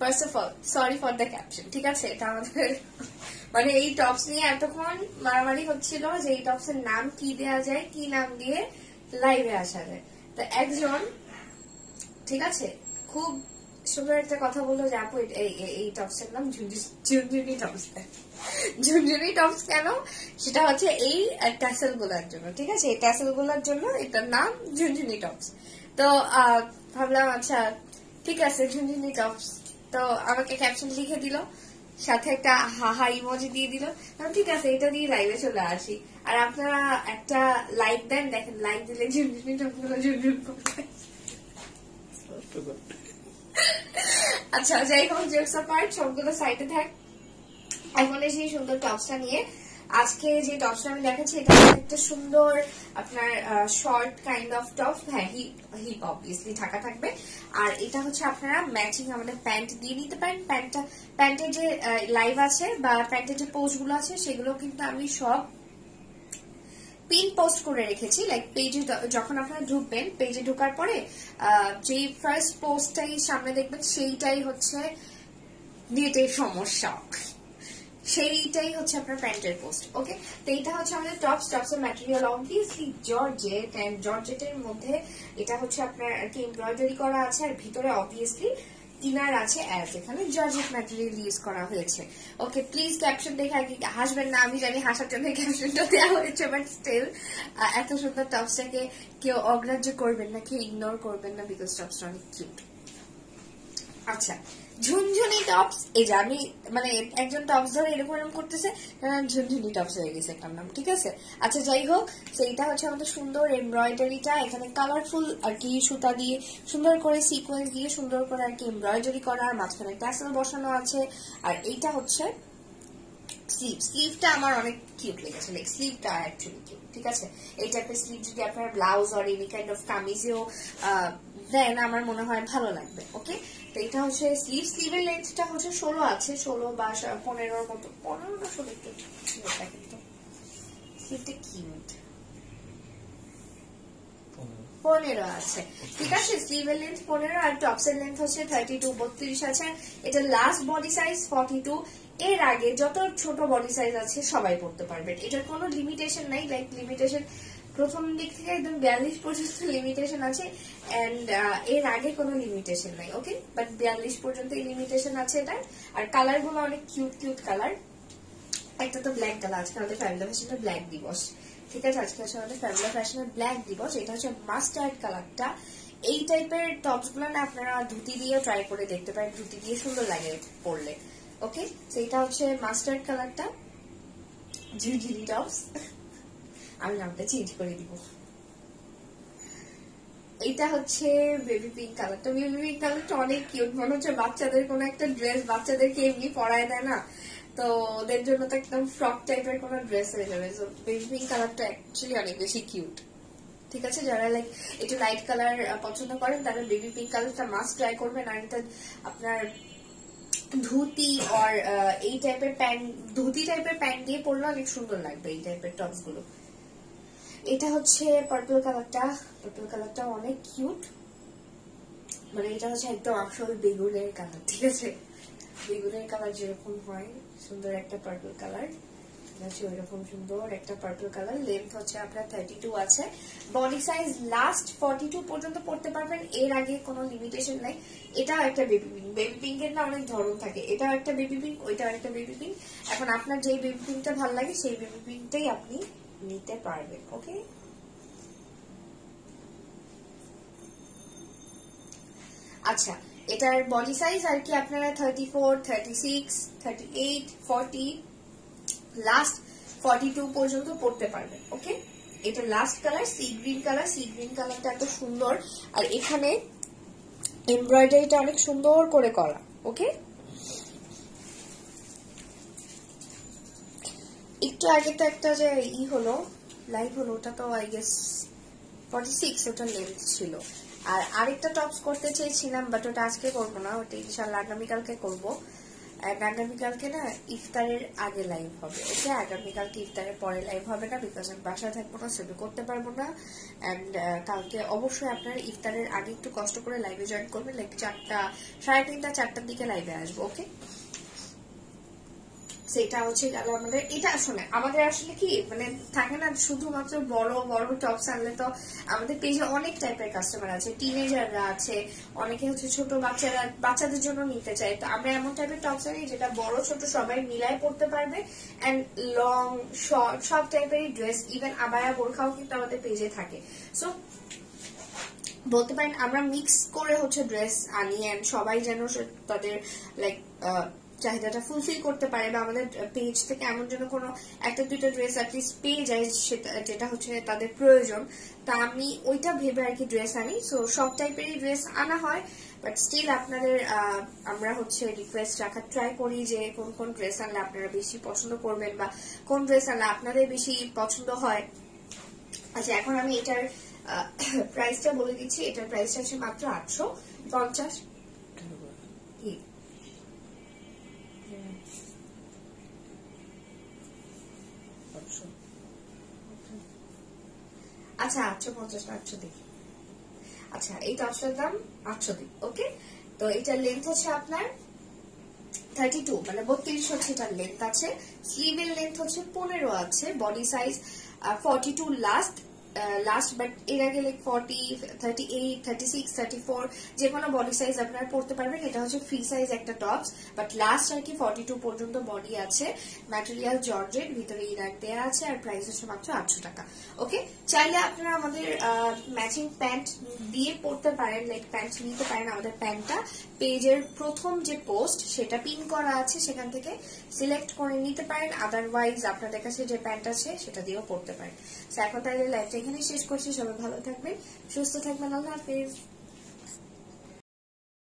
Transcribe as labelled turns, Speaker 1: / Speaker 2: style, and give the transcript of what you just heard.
Speaker 1: First of all sorry for the caption, ঠিক আছে? এটা আমাদের মানে এই টপস নিয়ে এতক্ষণ মারামারি হচ্ছিল যে এই টপস এর নাম কি দেওয়া যায়, কি নাম দিয়ে লাইভে আসা যায়। তো একজন, ঠিক আছে, খুব সুন্দর একটা কথা বললো যে আপু এই টপস এর নাম ঝুনঝুনি টপস। ঝুনঝুনি টপস কেন? সেটা হচ্ছে এই ট্যাসেল গুলার জন্য, ঠিক আছে? এই ট্যাসেল গুলার জন্য এটার নাম ঝুনঝুনি টপস। তো ভাবলাম আচ্ছা ঠিক আছে ঝুনঝুনি টপস। তো আমাকে ক্যাপশন লিখে দিল, সাথে একটা হাহা ইমোজি দিয়ে দিল। ঠিক আছে এটা দিয়ে লাইভে চলে আসি। আর আপনারা একটা লাইক দেন, দেখেন লাইক দিলে ঝুনঝুনি টপস গুলো ঝুনঝুন করবে। আচ্ছা যাই হোক, জোকস অ্যাপার্ট, সবগুলো সাইডে থাক। এখন সেই সুন্দর টপসটা নিয়ে আজকে যে টপসটা আমি দেখাচ্ছি এটা একটা সুন্দর আপনার শর্ট কাইন্ড অফ টপ। হ্যাঁ, হিপ অবভিয়াসলি ঢাকা থাকবে। আর এটা হচ্ছে আপনারা ম্যাচিং আমাদের প্যান্ট দিয়ে নিতে পারেন। প্যান্টের যে লাইভ আছে বা প্যান্টের যে পোস্ট গুলো আছে সেগুলো কিন্তু আমি সব পিন পোস্ট করে রেখেছি। লাইক পেজে যখন আপনারা ঢুকবেন, পেজে ঢোকার পরে যে ফার্স্ট পোস্টটাই সামনে দেখবেন সেইটাই হচ্ছে নেটের সমস্যা, সেইটাই হচ্ছে আপনার প্যান্টের পোস্ট। ওকে, তো এটা হচ্ছে আমাদের টপস এর ম্যাটেরিয়াল অবভিয়াসলি জর্জেট, এন্ড জর্জেটের মধ্যে এটা হচ্ছে আপনার আর কি এমব্রয়ডারি করা আছে, আর ভিতরে অবভিয়াসলি ইনার আছে, অ্যাজ এখানে জর্জেট ম্যাটেরিয়াল ইউজ করা হয়েছে। ওকে, প্লিজ ক্যাপশন দেখে আর কি হাসবেন না, আমি জানি হাসার জন্য ক্যাপশনটা দেওয়া হয়েছে, বাট স্টিল এত সুন্দর টপসটাকে কেউ অগ্রাহ্য করবেন না, কেউ ইগনোর করবেন না, বিকজ টপসটা অনেক কিউট। আচ্ছা, ঝুনঝুনি টপস, এই যে আমি মানে একজন টপস ধরে এরকম এরকম করতেছে, ঝুনঝুনি টপস হয়ে গেছে একটা নাম, ঠিক আছে? আচ্ছা যাই হোক, সেইটা হচ্ছে আমাদের সুন্দর এমব্রয়ডারিটা, এখানে কালারফুল আর কি সুতা দিয়ে সুন্দর করে সিকোয়েন্স দিয়ে সুন্দর করে আর কি এমব্রয়ডারি করা, আর মাঝখানে ট্যাসেল বসানো আছে। আর এইটা হচ্ছে স্লিভটা আমার অনেক কিউট লেগেছে, লাইক স্লিভটা অ্যাকচুয়ালি কিউট, ঠিক আছে? এই টাইপের স্লিভ যদি আপনার ব্লাউজ আর এনি কাইন্ড অফ কামিজেও দেন আমার মনে হয় ভালো লাগবে। ওকে, তো এটা হচ্ছে স্লিভের লেন্থটা হচ্ছে 16 আছে, 16 বা 15 মতো, 15 না 16 একটু দেখেন তো, স্লিভটা কিউট 15 আছে, ঠিক আছে? স্লিভের লেন্থ 15 আর টপসের লেন্থ হচ্ছে 32 32 আছে। এটা লাস্ট বডি সাইজ 42। এর আগে যত ছোট বডি সাইজ আছে সবাই পড়তে পারবেন, এটার কোনো লিমিটেশন নাই। লাইক লিমিটেশন প্রথম দিক থেকে একদম 42 পর্যন্ত লিমিটেশন আছে, এন্ড এর আগে কোনো লিমিটেশন নাই। ওকে, বাট 42 পর্যন্ত লিমিটেশন আছে এটা। আর কালার গুলো অনেক কিউট কিউট কালার। একটা তো ব্ল্যাক কালার, আজকে আমাদের ফ্যামিলি ফ্যাশনের ব্ল্যাক দিবস, ঠিক আছে? আজকে হচ্ছে আমাদের ফ্যামিলি ফ্যাশনের ব্ল্যাক দিবস। এটা হচ্ছে মাস্টার্ড কালারটা। এই টাইপের টপস গুলো না আপনারা ধুতি দিয়ে ট্রাই করে দেখতে পারেন, ধুতি দিয়ে সুন্দর লাগে পরলে। ওকে, তো এটা হচ্ছে মাস্টার্ড কালারটা, ঝিলঝিলি টপস। আমি নামটা চেঞ্জ করে দিব। এটা হচ্ছে বেবি পিঙ্ক কালারটা। বেবি পিঙ্ক কালারটা অনেক কিউট, মনে হচ্ছে বাচ্চাদের কোনো একটা ড্রেস, বাচ্চাদেরকে এমনি পরায় দেয় না, তো ওদের জন্য তো একদম ফ্রক টাইপের কোন ড্রেস হয়ে যাবে। তো বেবি পিঙ্ক কালারটা অ্যাকচুয়ালি অনেক বেশি কিউট, ঠিক আছে? যারা লাইক একটু লাইট কালার পছন্দ করেন তারা বেবি পিঙ্ক কালারটা মাস্ট ট্রাই করবেন। আর এটা আপনার ধুতি আর এই টাইপের প্যান্ট, ধুতি টাইপের প্যান্ট দিয়ে পরলে অনেক সুন্দর লাগবে এই টাইপের টপস গুলো। এটা হচ্ছে পার্পল কালারটা, পার্পল কালারটা অনেক কিউট, মানে এটা হচ্ছে একদম আসল বেগুনের কালার, ঠিক আছে? বেগুনের কালার যেরকম হয় সুন্দর একটা পার্পল কালার, ওইরকম সুন্দর একটা পার্পল কালার। লেন্থ হচ্ছে আপনার 32 আছে, বডি সাইজ লাস্ট 42 পর্যন্ত পড়তে পারবেন, এর আগে কোনো লিমিটেশন নাই। এটাও একটা বেবি পিঙ্ক, বেবি পিঙ্কের না অনেক ধরন থাকে, এটাও একটা বেবি পিঙ্ক, ওইটাও একটা বেবি পিঙ্ক। এখন আপনার যেই বেবি পিঙ্কটা ভালো লাগে সেই বেবি পিঙ্কটাই আপনি নিতে পারবেন। ওকে, আচ্ছা এটার বডি সাইজ আর কি আপনারা 34, 36, 38, 40, লাস্ট 42 পর্যন্ত পড়তে পারবেন। ওকে, এটা last colour sea green colour. Sea green কালারটা এত সুন্দর, আর এখানে এমব্রয়ডারিটা অনেক সুন্দর করে করা। ওকে, একটু আগে তো একটা যে হলো লাইভ হলো, ওটা তো আই গেস 46 ওটা লেন্থ ছিল। আর আরেকটা টপস করতে চেয়েছিলাম, বাট ওটা আজকে করবো না, ওটা ইনশাল্লাহ আগামীকালকে করবো। আগামীকালকে না ইফতারের আগে লাইভ হবে, ওকে? আগামীকালকে ইফতারের পরে লাইভ হবে না, বিকজ আমি বাসায় থাকবো না, সেটা করতে পারবো না। অ্যান্ড কালকে অবশ্যই আপনারা ইফতারের আগে একটু কষ্ট করে লাইভে জয়েন করবেন, লাইক 4টা, 3:30, 4টার দিকে লাইভে আসবো, ওকে? সেটা হচ্ছে গেল আমাদের। এটা আসলে আমাদের আসলে কি মানে থাকে না শুধুমাত্র বড় বড় টপস আনলে তো আমাদের পেজে অনেক টাইপের কাস্টমার আছে, টিনেজাররা আছে, অনেকে হচ্ছে ছোট বাচ্চারা, বাচ্চাদের জন্য নিতে চায়। তো আমরা এমন টাইপের টপস আনি যেটা বড় ছোট সবাই মিলাই পড়তে পারবে, এন্ড লং শর্ট সব টাইপেরই ড্রেস, ইভেন আবায়া বোরখাও কিন্তু আমাদের পেজে থাকে। সো বলতে পারেন আমরা মিক্স করে হচ্ছে ড্রেস আনি, এন্ড সবাই যেন তাদের লাইক চাহিদাটা ফুলফিল করতে পারে, বা আমাদের পেজ থেকে এমন যেন কোনো একটা দুইটা ড্রেস অ্যাটলিস্ট পেয়ে যায় যেটা হচ্ছে তাদের প্রয়োজন। তা আমি ওইটা ভেবে আর কি ড্রেস আনি। সো সব টাইপেরই ড্রেস আনা হয়, বাট স্টিল আপনাদের আমরা হচ্ছে রিকোয়েস্ট রাখার ট্রাই করি যে কোন কোন ড্রেস আনলে আপনারা বেশি পছন্দ করবেন, বা কোন ড্রেস আনলে আপনাদের বেশি পছন্দ হয়। আচ্ছা, এখন আমি এটার প্রাইসটা বলে দিচ্ছি। এটার প্রাইসটা হচ্ছে মাত্র 850। আচ্ছা 850 না 800 দিই। আচ্ছা এই টপসটার দাম 800 দিই, ওকে? তো এটার লেন্থ হচ্ছে আপনার 32, মানে 32 হচ্ছে এটার লেন্থ আছে। স্লিভের লেন্থ হচ্ছে 15 আছে, বডি সাইজ 42 লাস্ট, বাট এর আগে লাইক 40, 38, 36, 34 যে কোনো বডি সাইজ আপনারা পড়তে পারবেন। এটা হচ্ছে ফ্রি সাইজ একটা টপস, বাট লাস্ট আর কি 42 পর্যন্ত বডি আছে। ম্যাটেরিয়াল জর্জেট, ভিতরে ইনার দেয়া আছে, আর প্রাইস হচ্ছে মাত্র 800 টাকা, ওকে? চাইলে আপনারা আমাদের ম্যাচিং প্যান্ট দিয়ে পড়তে পারেন, লাইক প্যান্ট নিতে পারেন। আমাদের প্যান্টটা পেজের প্রথম যে পোস্ট সেটা পিন করা আছে, সেখান থেকে সিলেক্ট করে নিতে পারেন। আদারওয়াইজ আপনাদের কাছে যে প্যান্ট আছে সেটা দিয়েও পড়তে পারেন। এখন তাহলে লাইভটা এখানে শেষ করছি। সবাই ভালো থাকবেন, সুস্থ থাকবেন, আল্লাহ হাফেজ।